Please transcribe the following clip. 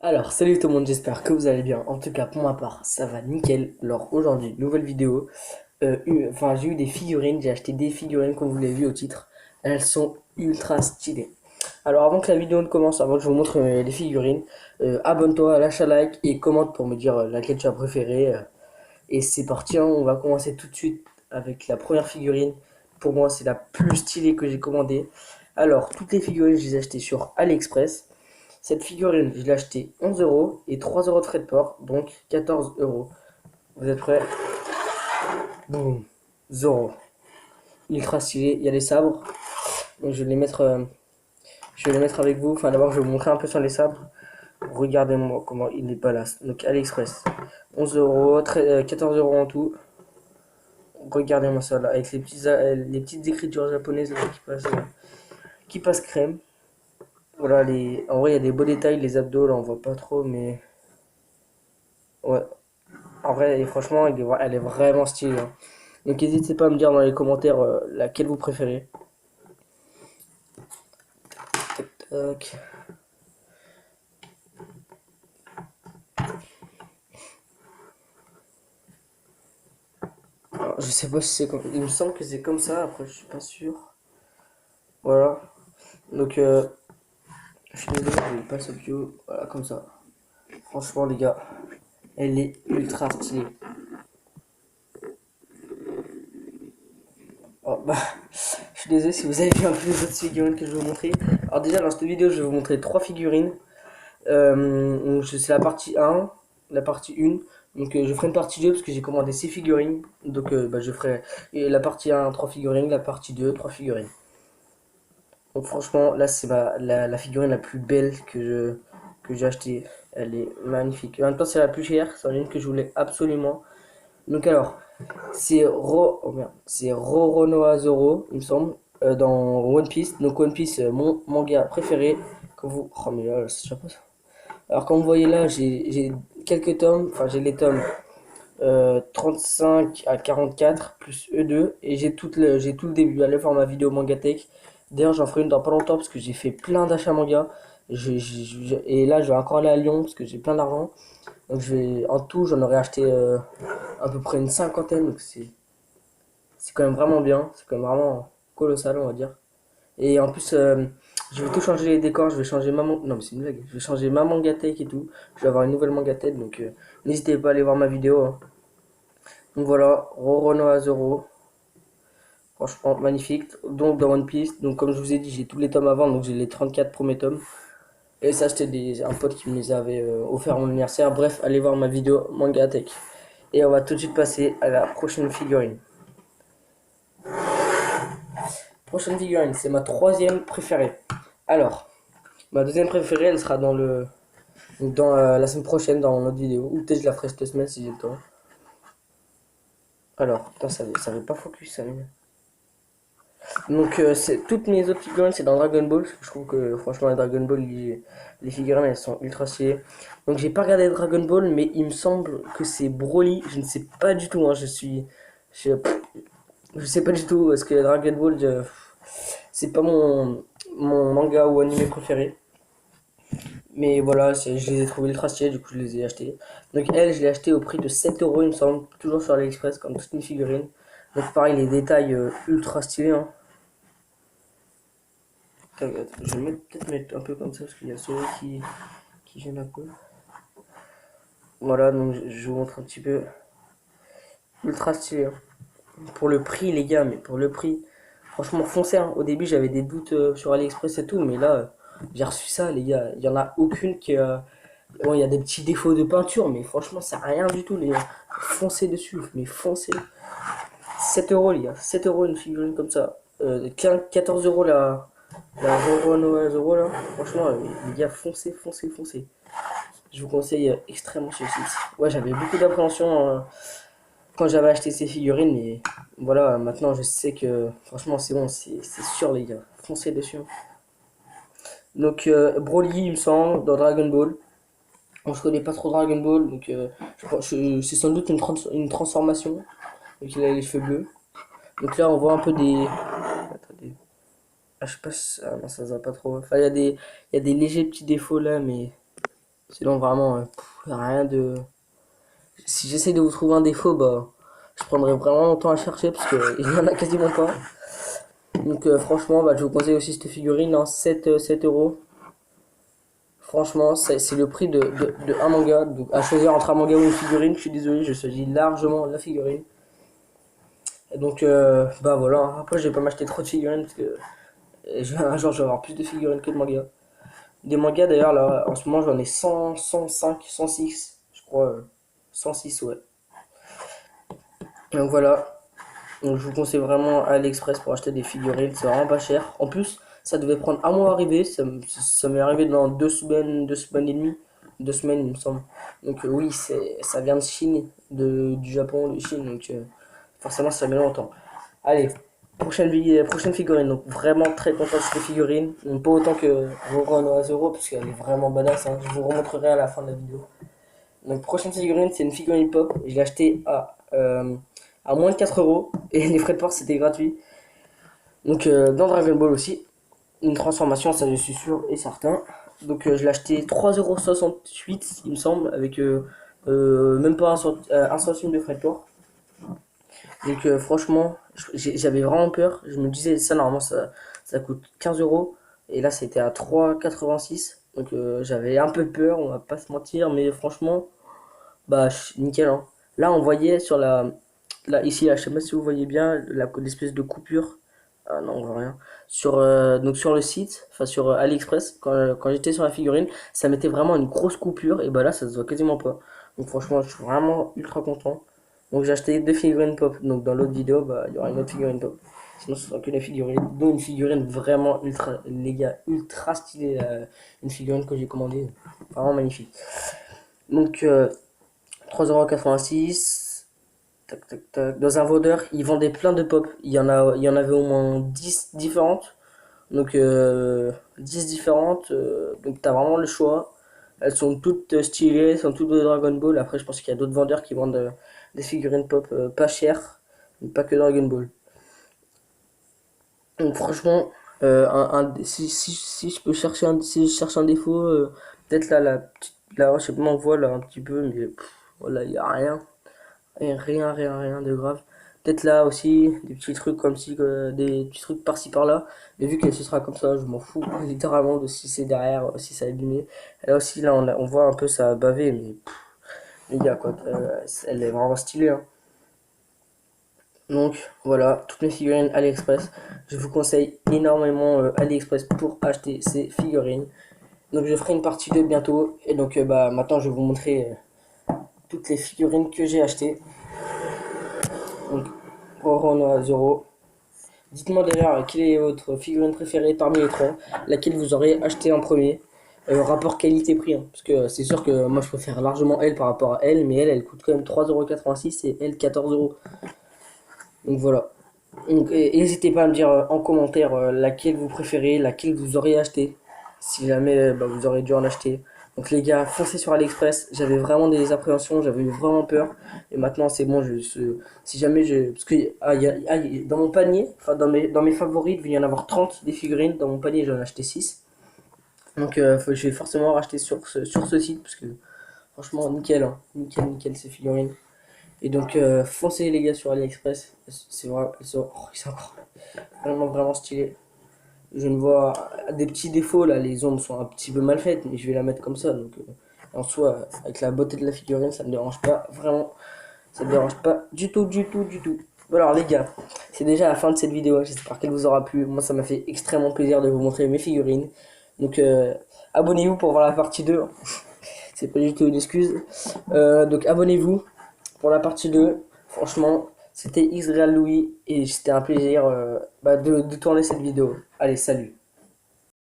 Alors, salut tout le monde, j'espère que vous allez bien. En tout cas, pour ma part, ça va nickel. Alors, aujourd'hui, nouvelle vidéo. J'ai eu des figurines, j'ai acheté des figurines comme vous l'avez vu au titre. Elles sont ultra stylées. Alors, avant que la vidéo ne commence, avant que je vous montre les figurines, abonne-toi, lâche un like et commente pour me dire laquelle tu as préférée. Et c'est parti, hein, on va commencer tout de suite avec la première figurine. Pour moi, c'est la plus stylée que j'ai commandée. Alors, toutes les figurines, je les ai achetées sur AliExpress. Cette figurine, je l'ai achetée 11 euros et 3 euros de frais de port, donc 14 euros. Vous êtes prêts? Boum, Zoro. Ultra stylé, il y a les sabres. Donc je vais les mettre avec vous. Enfin, d'abord, je vais vous montrer un peu sur les sabres. Regardez-moi comment il est balasse. Donc, AliExpress, 11 euros, 14 euros en tout. Regardez-moi ça là, avec les petites écritures japonaises là, qui passent crème. Voilà, en vrai, il y a des beaux détails. Les abdos, là, on voit pas trop, mais ouais. En vrai, et franchement, elle est vraiment stylée, hein. Donc n'hésitez pas à me dire dans les commentaires laquelle vous préférez. Tac. Alors, je sais pas si c'est comme... Il me semble que c'est comme ça, après je suis pas sûr. Voilà. Donc je suis désolé, je passe au bio. Voilà, comme ça. Franchement les gars, elle est ultra stylée. Oh, bah, je suis désolé si vous avez vu un peu les autres figurines que je vais vous montrer. Alors déjà dans cette vidéo je vais vous montrer trois figurines. C'est la partie 1, la partie 1. Donc je ferai une partie 2 parce que j'ai commandé 6 figurines. Donc je ferai la partie 1, 3 figurines, la partie 2, 3 figurines. Donc franchement, là c'est la figurine la plus belle que j'ai achetée. Elle est magnifique. En même temps c'est la plus chère, c'est une que je voulais absolument. Donc alors, c'est Roronoa Zoro, il me semble, dans One Piece. Donc One Piece, mon manga préféré. Que vous... Oh mais là, c'est pas ça. Alors comme vous voyez là, j'ai quelques tomes, enfin j'ai les tomes 35 à 44 plus E2 et j'ai tout le début. Allez voir ma vidéo Mangatech. D'ailleurs j'en ferai une dans pas longtemps parce que j'ai fait plein d'achats manga. Et là je vais encore aller à Lyon parce que j'ai plein d'argent. Donc en tout j'en aurais acheté à peu près une cinquantaine. Donc c'est quand même vraiment bien. C'est quand même vraiment colossal on va dire. Et en plus, je vais tout changer les décors, je vais changer Non mais c'est une blague. Je vais changer ma mangatech et tout. Je vais avoir une nouvelle mangatech, donc n'hésitez pas à aller voir ma vidéo, hein. Donc voilà, Rorono Azoro. Franchement, magnifique. Donc dans One Piece, donc comme je vous ai dit, j'ai tous les tomes avant, donc j'ai les 34 premiers tomes. Et ça, c'était un pote qui me les avait offert à mon anniversaire. Bref, allez voir ma vidéo mangatech. Et on va tout de suite passer à la prochaine figurine. Prochaine figurine, c'est ma troisième préférée. Alors, ma deuxième préférée, elle sera dans la semaine prochaine dans notre vidéo. Ou peut-être je la ferai cette semaine si j'ai le temps. Alors, putain, ça veut pas focus ça. Donc, toutes mes autres figurines, c'est dans Dragon Ball. Parce que je trouve que franchement, les Dragon Ball, les figurines, elles sont ultra stylées. Donc, j'ai pas regardé Dragon Ball, mais il me semble que c'est Broly. Je ne sais pas du tout, hein. Je, je sais pas du tout. Parce que Dragon Ball, c'est pas mon manga ou animé préféré. Mais voilà, je les ai trouvés ultra stylés, du coup je les ai achetés. Donc elle, je l'ai acheté au prix de 7 euros, il me semble, toujours sur AliExpress, comme toutes mes figurines. Donc pareil, les détails ultra stylés, hein. Je vais peut-être mettre un peu comme ça, parce qu'il y a celui qui gêne un peu. Voilà, donc je vous montre un petit peu. Ultra stylé, hein. Pour le prix, les gars, mais pour le prix, franchement, foncez, hein. Au début, j'avais des doutes sur AliExpress et tout, mais là, j'ai reçu ça, les gars. Il y en a aucune qui, bon, il y a des petits défauts de peinture, mais franchement, c'est rien du tout, les gars. Foncez dessus, mais foncez. 7 euros, les gars. 7 euros une figurine comme ça. 14 euros la Roronoa Zoro, là. Franchement, les gars, foncez, foncez, foncez. Je vous conseille extrêmement ceci. Ouais, j'avais beaucoup d'appréhension quand j'avais acheté ces figurines, mais voilà, maintenant je sais que franchement, c'est bon, c'est sûr, les gars. Foncez dessus, hein. Donc, Broly, il me semble, dans Dragon Ball. Bon, je connais pas trop Dragon Ball, donc c'est sans doute une transformation. Donc il a les cheveux bleus. Donc là on voit un peu des... Attendez. Ah, je sais pas si... Ah non, ça se voit pas trop. Enfin, il y a des légers petits défauts là, mais Sinon, vraiment, rien de. Si j'essaie de vous trouver un défaut, bah, je prendrai vraiment longtemps à chercher parce qu'il y en a quasiment pas. Donc, franchement, bah, je vous conseille aussi cette figurine, hein, 7 euros. Franchement, c'est le prix de un manga. Donc, à choisir entre un manga ou une figurine, je suis désolé, je choisis largement la figurine. Et donc, bah voilà. Hein. Après, je vais pas m'acheter trop de figurines parce que un jour, je vais avoir plus de figurines que de mangas. Des mangas, d'ailleurs, là, en ce moment, j'en ai 100, 105, 106, je crois. 106, ouais. Donc voilà. Donc, je vous conseille vraiment AliExpress pour acheter des figurines. C'est vraiment pas cher. En plus, ça devait prendre un mois à arriver. Ça m'est arrivé dans 2 semaines, 2 semaines et demie. 2 semaines, il me semble. Donc, oui, ça vient de Chine, du Japon, de Chine. Donc, forcément, ça met longtemps. Allez, prochaine figurine. Donc, vraiment très content de cette figurine. Donc, pas autant que Roro Zero, parce qu'elle est vraiment badass. Hein. Je vous remontrerai à la fin de la vidéo. Donc, prochaine figurine, c'est une figurine pop. Je l'ai achetée à moins de 4 euros. Et les frais de port, c'était gratuit. Donc, dans Dragon Ball aussi. Une transformation, ça je suis sûr et certain. Donc, je l'ai acheté 3,68 il me semble, avec même pas un centime de frais de port. Donc, franchement, j'avais vraiment peur. Je me disais, ça normalement, ça coûte 15 euros. Et là, c'était à 3,86. Donc, j'avais un peu peur, on va pas se mentir. Mais franchement, bah, nickel. Hein. Là, on voyait sur là, ici, là, je sais pas si vous voyez bien, l'espèce de coupure. Ah non, on voit rien. Donc sur le site, enfin sur AliExpress, quand j'étais sur la figurine, ça mettait vraiment une grosse coupure. Et bah là, ça se voit quasiment pas. Donc franchement, je suis vraiment ultra content. Donc j'ai acheté 2 figurines pop. Donc dans l'autre vidéo, bah, il y aura une autre figurine pop. Sinon, ce sera que les figurines. Dont une figurine vraiment ultra, les gars, ultra stylée. Une figurine que j'ai commandée. Vraiment magnifique. Donc 3,86 €. Tac, tac, tac. Dans un vendeur, ils vendaient plein de pop. Il y en avait au moins 10 différentes. Donc 10 différentes. Donc t'as vraiment le choix. Elles sont toutes stylées, elles sont toutes de Dragon Ball. Après, je pense qu'il y a d'autres vendeurs qui vendent des figurines pop pas chères, mais pas que Dragon Ball. Donc franchement, si je peux chercher si je cherche un défaut, peut-être là, là, je sais pas, on voit là un petit peu, mais voilà, il y a rien. Et rien de grave. Peut-être là aussi, des petits trucs comme si, des petits trucs par-ci par-là. Mais vu que ce sera comme ça, je m'en fous littéralement de si c'est derrière, si ça a abîmé. Et là aussi, là, on voit un peu ça baver, mais les gars, quoi, elle est vraiment stylée. Hein. Donc voilà, toutes mes figurines AliExpress. Je vous conseille énormément AliExpress pour acheter ces figurines. Donc je ferai une partie 2 bientôt. Et donc bah maintenant je vais vous montrer toutes les figurines que j'ai achetées. Donc, Roro Zero. Dites-moi d'ailleurs quelle est votre figurine préférée parmi les trois, laquelle vous aurez acheté en premier. Rapport qualité-prix, hein, parce que c'est sûr que moi je préfère largement elle par rapport à elle, mais elle coûte quand même 3,86 € et elle 14 euros. Donc voilà. Donc n'hésitez pas à me dire en commentaire laquelle vous préférez, laquelle vous auriez acheté, si jamais bah, vous aurez dû en acheter. Donc les gars, foncez sur AliExpress. J'avais vraiment des appréhensions, j'avais eu vraiment peur. Et maintenant c'est bon, si jamais je... Parce que dans mon panier, enfin dans mes favoris, il devait y en avoir 30 des figurines. Dans mon panier, j'en ai acheté 6. Donc je vais forcément racheter sur ce site, parce que franchement, nickel, hein. Nickel ces figurines. Et donc foncez les gars sur AliExpress. C'est vrai, c'est encore vraiment stylé. Je ne vois des petits défauts là, les ombres sont un petit peu mal faites, mais je vais la mettre comme ça. Donc en soi, avec la beauté de la figurine, ça me dérange pas, vraiment, ça me dérange pas du tout, du tout, du tout. Bon, alors les gars, c'est déjà la fin de cette vidéo, j'espère qu'elle vous aura plu. Moi ça m'a fait extrêmement plaisir de vous montrer mes figurines. Donc abonnez-vous pour voir la partie 2. C'est pas du tout une excuse. Donc abonnez-vous pour la partie 2. Franchement, c'était Xreal Louis et c'était un plaisir bah, de tourner cette vidéo. Allez, salut.